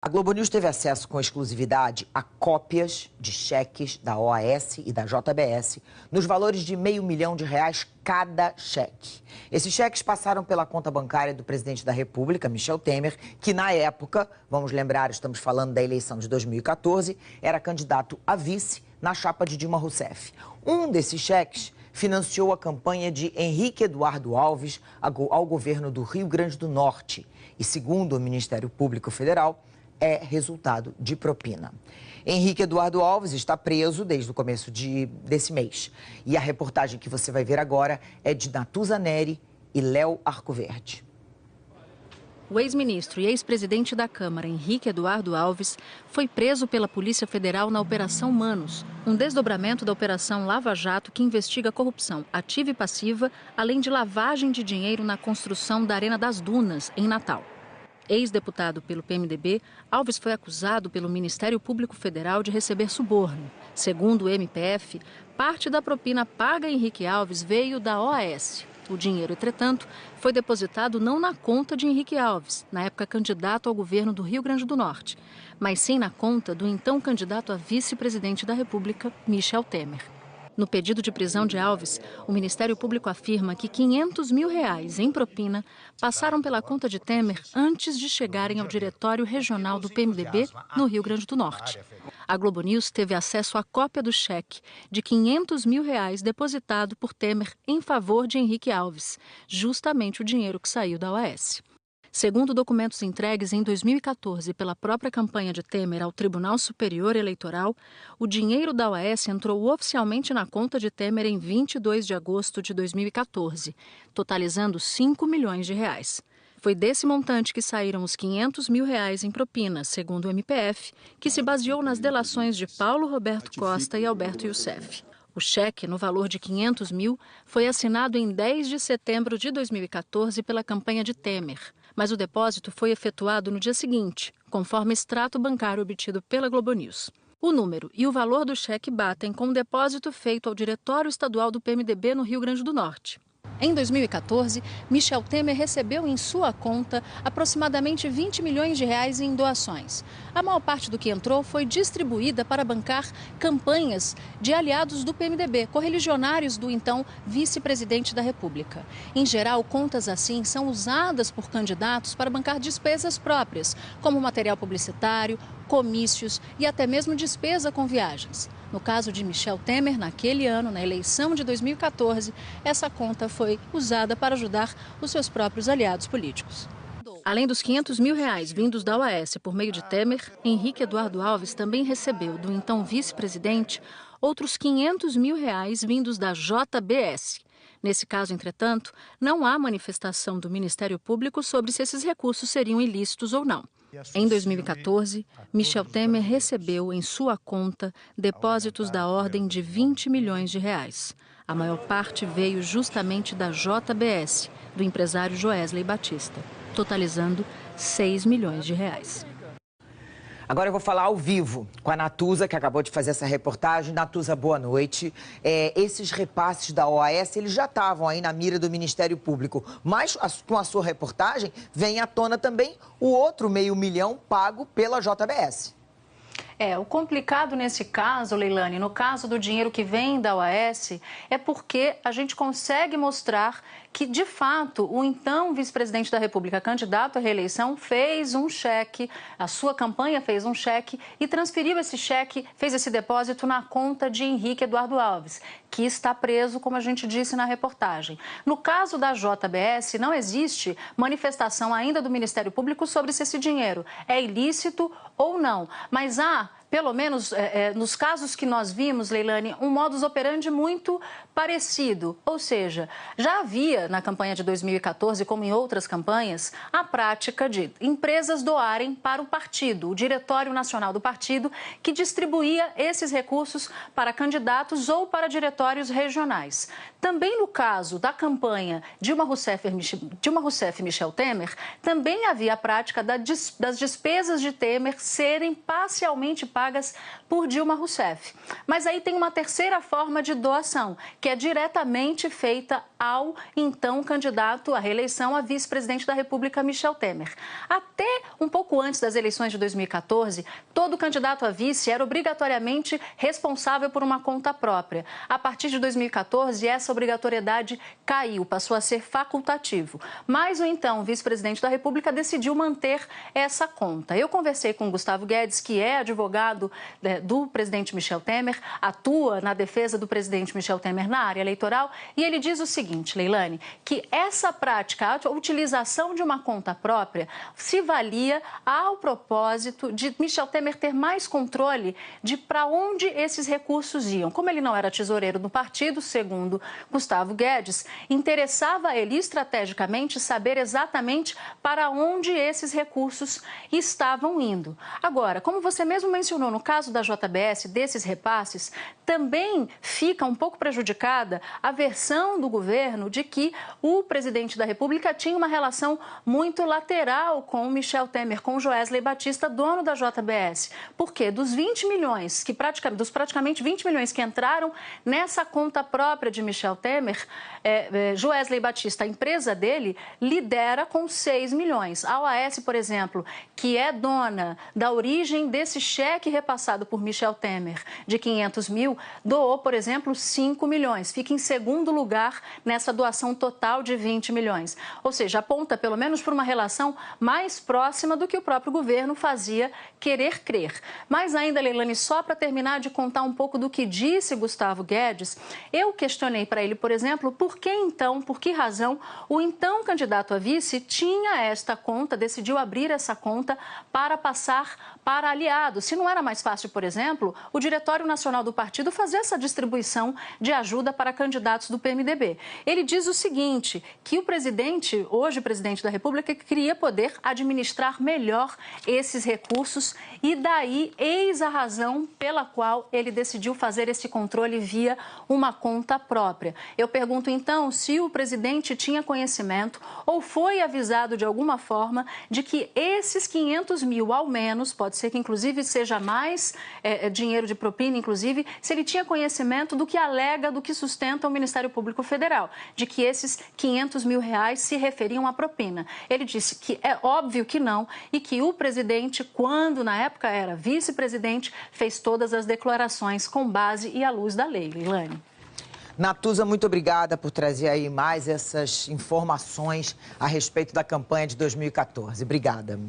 A Globo News teve acesso com exclusividade a cópias de cheques da OAS e da JBS nos valores de R$500 mil cada cheque. Esses cheques passaram pela conta bancária do presidente da República, Michel Temer, que na época, vamos lembrar, estamos falando da eleição de 2014, era candidato a vice na chapa de Dilma Rousseff. Um desses cheques financiou a campanha de Henrique Eduardo Alves ao governo do Rio Grande do Norte e, segundo o Ministério Público Federal, é resultado de propina. Henrique Eduardo Alves está preso desde o começo desse mês. E a reportagem que você vai ver agora é de Natuza Neri e Léo Arcoverde. O ex-ministro e ex-presidente da Câmara, Henrique Eduardo Alves, foi preso pela Polícia Federal na Operação Manos, um desdobramento da Operação Lava Jato que investiga corrupção ativa e passiva, além de lavagem de dinheiro na construção da Arena das Dunas, em Natal. Ex-deputado pelo PMDB, Alves foi acusado pelo Ministério Público Federal de receber suborno. Segundo o MPF, parte da propina paga a Henrique Alves veio da OAS. O dinheiro, entretanto, foi depositado não na conta de Henrique Alves, na época candidato ao governo do Rio Grande do Norte, mas sim na conta do então candidato a vice-presidente da República, Michel Temer. No pedido de prisão de Alves, o Ministério Público afirma que R$500 mil em propina passaram pela conta de Temer antes de chegarem ao diretório regional do PMDB no Rio Grande do Norte. A Globo News teve acesso à cópia do cheque de R$500 mil depositado por Temer em favor de Henrique Alves, justamente o dinheiro que saiu da OAS. Segundo documentos entregues em 2014 pela própria campanha de Temer ao Tribunal Superior Eleitoral, o dinheiro da OAS entrou oficialmente na conta de Temer em 22 de agosto de 2014, totalizando R$5 milhões. Foi desse montante que saíram os R$500 mil em propina, segundo o MPF, que se baseou nas delações de Paulo Roberto Costa e Alberto Youssef. O cheque, no valor de R$500 mil, foi assinado em 10 de setembro de 2014 pela campanha de Temer. Mas o depósito foi efetuado no dia seguinte, conforme extrato bancário obtido pela Globo News. O número e o valor do cheque batem com o depósito feito ao Diretório Estadual do PMDB no Rio Grande do Norte. Em 2014, Michel Temer recebeu em sua conta aproximadamente R$20 milhões em doações. A maior parte do que entrou foi distribuída para bancar campanhas de aliados do PMDB, correligionários do então vice-presidente da República. Em geral, contas assim são usadas por candidatos para bancar despesas próprias, como material publicitário, comícios e até mesmo despesa com viagens. No caso de Michel Temer, naquele ano, na eleição de 2014, essa conta foi usada para ajudar os seus próprios aliados políticos. Além dos R$500 mil vindos da OAS por meio de Temer, Henrique Eduardo Alves também recebeu do então vice-presidente outros R$500 mil vindos da JBS. Nesse caso, entretanto, não há manifestação do Ministério Público sobre se esses recursos seriam ilícitos ou não. Em 2014, Michel Temer recebeu em sua conta depósitos da ordem de R$20 milhões. A maior parte veio justamente da JBS, do empresário Joesley Batista, totalizando R$6 milhões. Agora eu vou falar ao vivo com a Natuza, que acabou de fazer essa reportagem. Natuza, boa noite. Esses repasses da OAS, eles já estavam aí na mira do Ministério Público, mas com a sua reportagem vem à tona também o outro R$500 mil pago pela JBS. O complicado nesse caso, Leilane, no caso do dinheiro que vem da OAS, é porque a gente consegue mostrar que, de fato, o então vice-presidente da República, candidato à reeleição, fez um cheque, a sua campanha fez um cheque e transferiu esse cheque, fez esse depósito na conta de Henrique Eduardo Alves, que está preso, como a gente disse na reportagem. No caso da JBS, não existe manifestação ainda do Ministério Público sobre se esse dinheiro é ilícito ou não, mas há, pelo menos nos casos que nós vimos, Leilane, um modus operandi muito parecido. Ou seja, já havia na campanha de 2014, como em outras campanhas, a prática de empresas doarem para o partido, o Diretório Nacional do Partido, que distribuía esses recursos para candidatos ou para diretórios regionais. Também no caso da campanha Dilma Rousseff e Michel Temer, também havia a prática das despesas de Temer serem parcialmente pagas por Dilma Rousseff. Mas aí tem uma terceira forma de doação, que é diretamente feita ao então candidato à reeleição a vice-presidente da República, Michel Temer. Até um pouco antes das eleições de 2014, todo candidato a vice era obrigatoriamente responsável por uma conta própria. A partir de 2014, essa obrigatoriedade caiu, passou a ser facultativo. Mas o então vice-presidente da República decidiu manter essa conta. Eu conversei com Gustavo Guedes, que é advogado do presidente Michel Temer, atua na defesa do presidente Michel Temer na área eleitoral, e ele diz o seguinte, Leilani, que essa prática, a utilização de uma conta própria, se valia ao propósito de Michel Temer ter mais controle de para onde esses recursos iam. Como ele não era tesoureiro do partido, segundo Gustavo Guedes, interessava a ele estrategicamente saber exatamente para onde esses recursos estavam indo. Agora, como você mesmo mencionou, no caso da JBS, desses repasses, também fica um pouco prejudicada a versão do governo de que o presidente da República tinha uma relação muito lateral com o Michel Temer, com o Joesley Batista, dono da JBS. Por quê? Dos 20 milhões, dos praticamente 20 milhões que entraram nessa conta própria de Michel Temer, Joesley Batista, a empresa dele, lidera com 6 milhões. A OAS, por exemplo, que é dona da origem desse cheque repassado por Michel Temer de 500 mil, doou, por exemplo, 5 milhões. Fica em segundo lugar nessa doação total de 20 milhões. Ou seja, aponta pelo menos por uma relação mais próxima do que o próprio governo fazia querer crer. Mas ainda, Leilani, só para terminar de contar um pouco do que disse Gustavo Guedes, eu questionei para ele, por exemplo, por que razão o então candidato a vice tinha esta conta, decidiu abrir essa conta para passar para aliados. Se não era mais fácil, por exemplo, o Diretório Nacional do Partido fazer essa distribuição de ajuda para candidatos do PMDB. Ele diz o seguinte, que o presidente, hoje presidente da República, queria poder administrar melhor esses recursos e daí eis a razão pela qual ele decidiu fazer esse controle via uma conta própria. Eu pergunto então se o presidente tinha conhecimento ou foi avisado de alguma forma de que esses 500 mil ao menos, pode ser que inclusive seja mais dinheiro de propina, inclusive, se ele tinha conhecimento do que alega, do que sustenta o Ministério Público Federal, de que esses 500 mil reais se referiam à propina. Ele disse que é óbvio que não e que o presidente, quando na época era vice-presidente, fez todas as declarações com base e à luz da lei. Leilani. Natuza, muito obrigada por trazer aí mais essas informações a respeito da campanha de 2014. Obrigada.